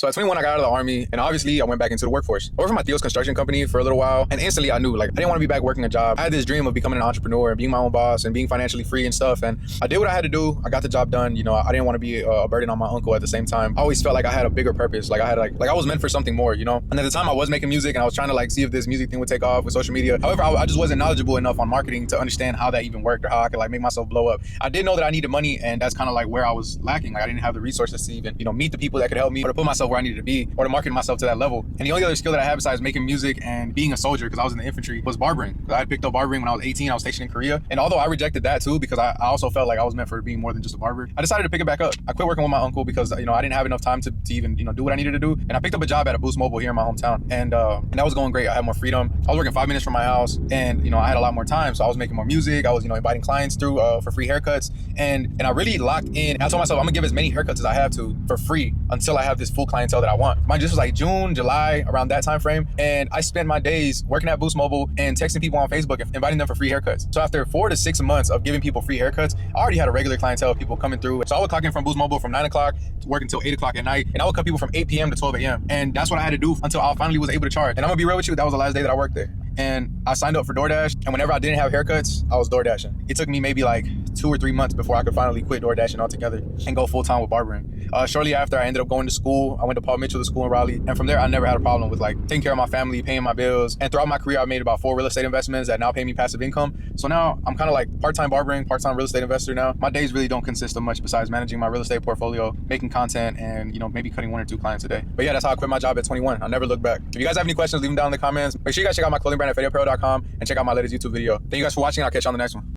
So at 21, I got out of the army, and obviously I went back into the workforce. I worked for my Theo's construction company for a little while, and instantly I knew, like, I didn't want to be back working a job. I had this dream of becoming an entrepreneur and being my own boss and being financially free and stuff, and I did what I had to do. I got the job done. You know, I didn't want to be a burden on my uncle at the same time. I always felt like I had a bigger purpose. Like I had like I was meant for something more, you know? And at the time I was making music and I was trying to like see if this music thing would take off with social media. However, I just wasn't knowledgeable enough on marketing to understand how that even worked or how I could like make myself blow up. I did know that I needed money, and that's kind of like where I was lacking. Like I didn't have the resources to even, you know, meet the people that could help me or to put myself where I needed to be or to market myself to that level. And the only other skill that I had besides making music and being a soldier, because I was in the infantry, was barbering. I had picked up barbering when I was 18. I was stationed in Korea. And although I rejected that too, because I also felt like I was meant for being more than just a barber, I decided to pick it back up. I quit working with my uncle because, you know, I didn't have enough time to even, you know, do what I needed to do. And I picked up a job at a Boost Mobile here in my hometown. And that was going great. I had more freedom. I was working 5 minutes from my house, and, you know, I had a lot more time. So I was making more music. I was, you know, inviting clients through for free haircuts. And I really locked in. I told myself I'm gonna give as many haircuts as I have to for free until I have this full clientele that I want. Mine just was like June, July, around that time frame. And I spent my days working at Boost Mobile and texting people on Facebook and inviting them for free haircuts. So after 4 to 6 months of giving people free haircuts, I already had a regular clientele of people coming through. So I would clock in from Boost Mobile from 9 o'clock to work until 8 o'clock at night. And I would cut people from 8 p.m. to 12 a.m. And that's what I had to do until I finally was able to charge. And I'm gonna be real with you, that was the last day that I worked there. And I signed up for DoorDash, and whenever I didn't have haircuts, I was DoorDashing. It took me maybe like 2 or 3 months before I could finally quit DoorDashing altogether and go full time with barbering. Shortly after, I ended up going to school. I went to Paul Mitchell School in Raleigh, and from there, I never had a problem with like taking care of my family, paying my bills. And throughout my career, I made about 4 real estate investments that now pay me passive income. So now I'm kind of like part-time barbering, part-time real estate investor now. My days really don't consist of much besides managing my real estate portfolio, making content, and, you know, maybe cutting 1 or 2 clients a day. But yeah, that's how I quit my job at 21. I never looked back. If you guys have any questions, leave them down in the comments. Make sure you guys check out my clothing brand at FadeApparel.com and check out my latest YouTube video. Thank you guys for watching. I'll catch you on the next one.